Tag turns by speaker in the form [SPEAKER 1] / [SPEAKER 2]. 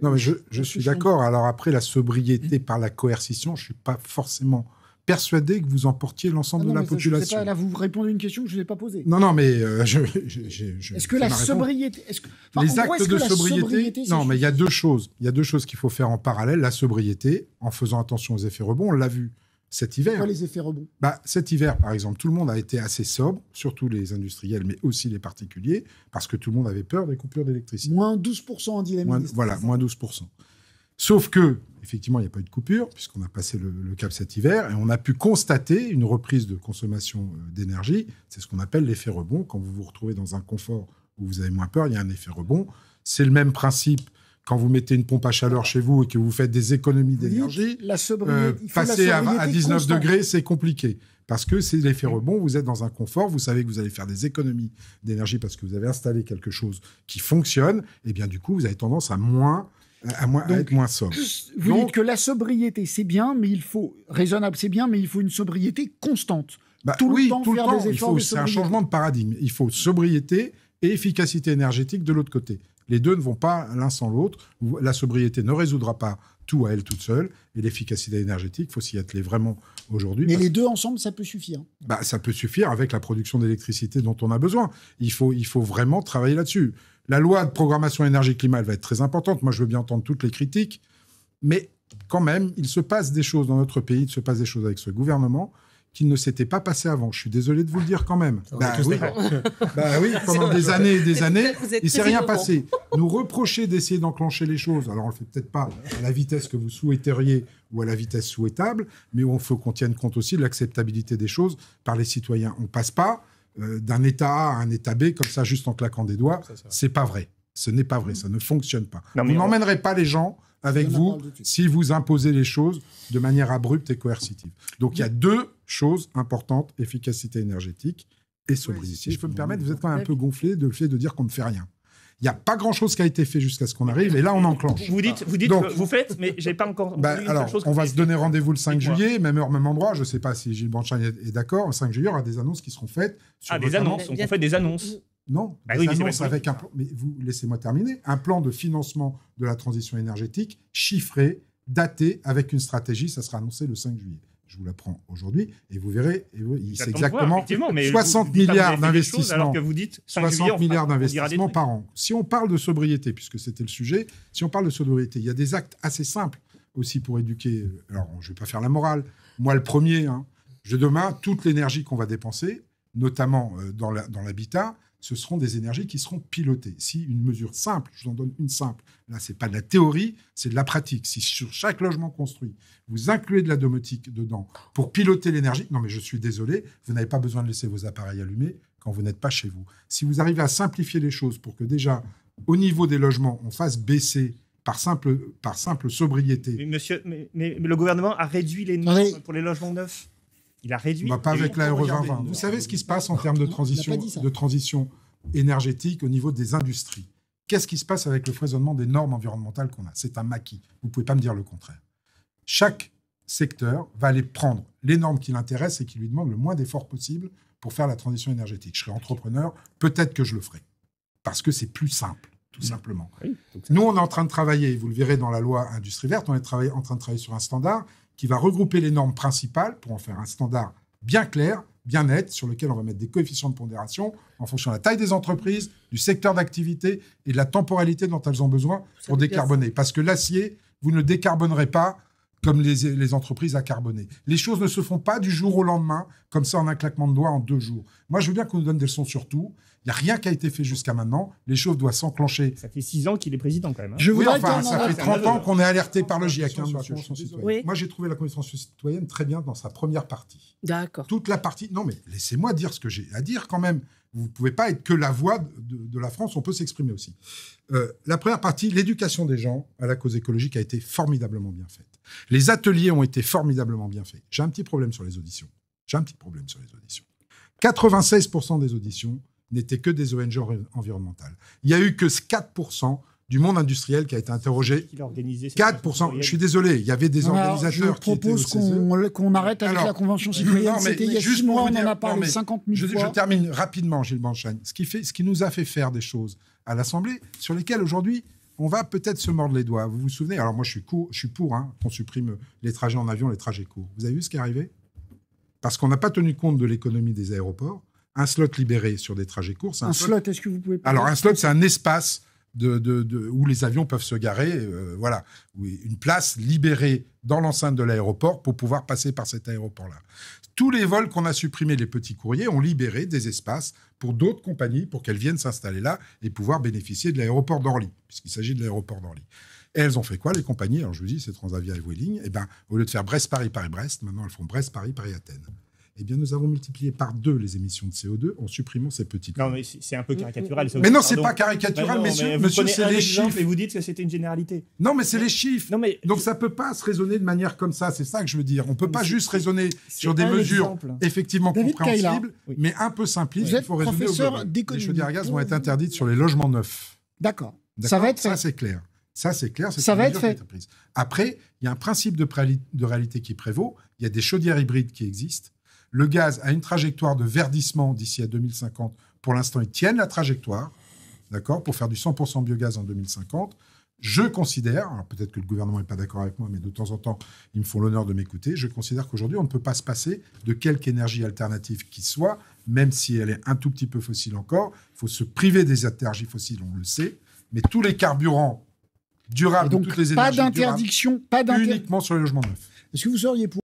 [SPEAKER 1] Non, mais je suis d'accord. Alors après, la sobriété par la coercition, je ne suis pas forcément persuadé que vous emportiez l'ensemble de la population.
[SPEAKER 2] Je sais pas, là, vous répondez à une question que je ne vous ai pas posée.
[SPEAKER 1] Non, mais
[SPEAKER 2] est-ce que la sobriété...
[SPEAKER 1] les actes de sobriété... Non, mais il y a deux choses. Il y a deux choses qu'il faut faire en parallèle. La sobriété, en faisant attention aux effets rebonds, on l'a vu cet hiver.
[SPEAKER 2] Pourquoi les effets rebonds?
[SPEAKER 1] Cet hiver, par exemple, tout le monde a été assez sobre, surtout les industriels, mais aussi les particuliers, parce que tout le monde avait peur des coupures d'électricité.
[SPEAKER 2] Moins 12% en dynamique.
[SPEAKER 1] Voilà, moins 12%. Sauf que, effectivement, il n'y a pas eu de coupure, puisqu'on a passé le cap cet hiver, et on a pu constater une reprise de consommation d'énergie. C'est ce qu'on appelle l'effet rebond. Quand vous vous retrouvez dans un confort où vous avez moins peur, il y a un effet rebond. C'est le même principe quand vous mettez une pompe à chaleur chez vous et que vous faites des économies d'énergie. Passer à 19 degrés, c'est compliqué. Parce que c'est l'effet rebond, vous êtes dans un confort, vous savez que vous allez faire des économies d'énergie parce que vous avez installé quelque chose qui fonctionne, et bien du coup, vous avez tendance à être moins sobre.
[SPEAKER 2] Vous dites que la sobriété, c'est bien, mais il faut... Raisonnable, c'est bien, mais il faut une sobriété constante. Tout le temps faire des efforts de sobriété.
[SPEAKER 1] C'est un changement de paradigme. Il faut sobriété et efficacité énergétique de l'autre côté. Les deux ne vont pas l'un sans l'autre. La sobriété ne résoudra pas tout à elle toute seule. Et l'efficacité énergétique, il faut s'y atteler vraiment aujourd'hui.
[SPEAKER 2] Mais les deux ensemble, ça peut suffire.
[SPEAKER 1] Ça peut suffire avec la production d'électricité dont on a besoin. Il faut vraiment travailler là-dessus. La loi de programmation énergie-climat, elle va être très importante. Moi, je veux bien entendre toutes les critiques. Mais quand même, il se passe des choses dans notre pays, il se passe des choses avec ce gouvernement qui ne s'était pas passé avant. Je suis désolé de vous le dire quand même. Oui, pendant des années et des années, il ne s'est rien passé. Nous reprocher d'essayer d'enclencher les choses, alors on ne le fait peut-être pas à la vitesse que vous souhaiteriez ou à la vitesse souhaitable, mais il faut qu'on tienne compte aussi de l'acceptabilité des choses par les citoyens. On ne passe pas d'un état A à un état B comme ça, juste en claquant des doigts. C'est pas vrai. Ce n'est pas vrai. Ça ne fonctionne pas. Vous n'emmènerez pas les gens avec vous si vous imposez les choses de manière abrupte et coercitive. Donc il y a deux choses importantes, efficacité énergétique et sobriété. Si je peux me permettre, vous êtes quand même un peu gonflé de le fait de dire qu'on ne fait rien. Il n'y a pas grand-chose qui a été fait jusqu'à ce qu'on arrive, et là, on enclenche.
[SPEAKER 3] Vous dites donc, que vous faites, mais je n'ai pas encore...
[SPEAKER 1] on va se donner rendez-vous le 5 juillet, même heure, même endroit. Je ne sais pas si Gilles Branchagne est d'accord. Le 5 juillet, il y aura des annonces qui seront faites.
[SPEAKER 3] Des annonces. On fait des annonces.
[SPEAKER 1] Non, des annonces avec un plan... Mais vous, laissez-moi terminer. Un plan de financement de la transition énergétique chiffré, daté, avec une stratégie. Ça sera annoncé le 5 juillet. Je vous l'apprends aujourd'hui et vous verrez, c'est exactement 60 milliards d'investissements 60 milliards d'investissements par an. Si on parle de sobriété, puisque c'était le sujet, si on parle de sobriété, il y a des actes assez simples aussi pour éduquer. Alors, je ne vais pas faire la morale. Moi, le premier, demain, toute l'énergie qu'on va dépenser, notamment dans l'habitat, ce seront des énergies qui seront pilotées. Si une mesure simple, je vous en donne une simple, là, ce n'est pas de la théorie, c'est de la pratique. Si sur chaque logement construit, vous incluez de la domotique dedans pour piloter l'énergie, non mais je suis désolé, vous n'avez pas besoin de laisser vos appareils allumés quand vous n'êtes pas chez vous. Si vous arrivez à simplifier les choses pour que déjà, au niveau des logements, on fasse baisser par simple sobriété...
[SPEAKER 3] Mais le gouvernement a réduit les normes pour les logements neufs. Il a réduit.
[SPEAKER 1] Pas avec la Euro 2020. Vous savez ce qui se passe en termes de transition énergétique au niveau des industries. Qu'est-ce qui se passe avec le foisonnement des normes environnementales qu'on a? C'est un maquis. Vous ne pouvez pas me dire le contraire. Chaque secteur va aller prendre les normes qui l'intéressent et qui lui demandent le moins d'efforts possible pour faire la transition énergétique. Je serai entrepreneur, peut-être que je le ferai. Parce que c'est plus simple, tout simplement. Oui, nous, on est en train de travailler, vous le verrez dans la loi Industrie verte, on est en train de travailler sur un standard qui va regrouper les normes principales pour en faire un standard bien clair, bien net, sur lequel on va mettre des coefficients de pondération en fonction de la taille des entreprises, du secteur d'activité et de la temporalité dont elles ont besoin pour décarboner. Parce que l'acier, vous ne le décarbonerez pas comme les entreprises à carboner. Les choses ne se font pas du jour au lendemain, comme ça en un claquement de doigts en 2 jours. Moi, je veux bien qu'on nous donne des leçons sur tout. Il n'y a rien qui a été fait jusqu'à maintenant. Les choses doivent s'enclencher.
[SPEAKER 3] Ça fait 6 ans qu'il est président, quand même.
[SPEAKER 1] Ça fait 30 ans qu'on est alerté par le GIEC. Moi, j'ai trouvé la Convention citoyenne très bien dans sa première partie.
[SPEAKER 4] D'accord.
[SPEAKER 1] Toute la partie... Non, mais laissez-moi dire ce que j'ai à dire quand même. Vous ne pouvez pas être que la voix de la France. On peut s'exprimer aussi. La première partie, l'éducation des gens à la cause écologique a été formidablement bien faite. Les ateliers ont été formidablement bien faits. J'ai un petit problème sur les auditions. 96% des auditions n'étaient que des ONG environnementales. Il n'y a eu que 4% du monde industriel qui a été interrogé. 4%. Je suis désolé, il y avait des organisateurs qui étaient...
[SPEAKER 2] Je propose qu'on arrête avec la Convention citoyenne. C'était il y a 6 mois, on en a parlé 50 000 fois.
[SPEAKER 1] Je termine rapidement, Gilles Branchagne. Ce qui nous a fait faire des choses à l'Assemblée sur lesquelles aujourd'hui, on va peut-être se mordre les doigts. Vous vous souvenez? Alors moi, je suis pour qu'on supprime les trajets en avion, les trajets courts. Vous avez vu ce qui est arrivé? Parce qu'on n'a pas tenu compte de l'économie des aéroports. Un slot libéré sur des trajets courts.
[SPEAKER 2] Un slot, est-ce que vous pouvez...
[SPEAKER 1] Alors, un slot, c'est un espace où les avions peuvent se garer. Voilà. Oui, une place libérée dans l'enceinte de l'aéroport pour pouvoir passer par cet aéroport-là. Tous les vols qu'on a supprimés, les petits courriers, ont libéré des espaces pour d'autres compagnies pour qu'elles viennent s'installer là et pouvoir bénéficier de l'aéroport d'Orly, puisqu'il s'agit de l'aéroport d'Orly. Et elles ont fait quoi, les compagnies? Alors, je vous dis, c'est Transavia et Vueling. Eh bien, au lieu de faire Brest-Paris, Paris-Brest, maintenant, elles font Brest-Paris, Paris-Athènes. Eh bien, nous avons multiplié par 2 les émissions de CO2 en supprimant ces petites...
[SPEAKER 3] Non, mais c'est un peu caricatural.
[SPEAKER 1] Mais non, c'est pas caricatural, monsieur, c'est les chiffres.
[SPEAKER 3] Et vous dites que c'était une généralité.
[SPEAKER 1] Non, mais c'est les chiffres. Donc, ça peut pas se raisonner de manière comme ça. C'est ça que je veux dire. On peut pas juste raisonner sur des mesures effectivement compréhensibles, mais un peu simplistes.
[SPEAKER 2] Il faut raisonner au global.
[SPEAKER 1] Les chaudières à gaz vont être interdites sur les logements neufs.
[SPEAKER 2] D'accord. Ça va être fait.
[SPEAKER 1] Ça, c'est clair. Ça, c'est clair.
[SPEAKER 2] Ça va être fait.
[SPEAKER 1] Après, il y a un principe de réalité qui prévaut. Il y a des chaudières hybrides qui existent. Le gaz a une trajectoire de verdissement d'ici à 2050. Pour l'instant, ils tiennent la trajectoire, d'accord, pour faire du 100% biogaz en 2050. Je considère, alors peut-être que le gouvernement n'est pas d'accord avec moi, mais de temps en temps, ils me font l'honneur de m'écouter, je considère qu'aujourd'hui, on ne peut pas se passer de quelque énergie alternative qui soit, même si elle est un tout petit peu fossile encore. Il faut se priver des énergies fossiles, on le sait, mais tous les carburants durables,
[SPEAKER 2] donc,
[SPEAKER 1] toutes les énergies
[SPEAKER 2] pas d'interdiction,
[SPEAKER 1] uniquement sur les logements neufs.
[SPEAKER 2] Est-ce que vous seriez pour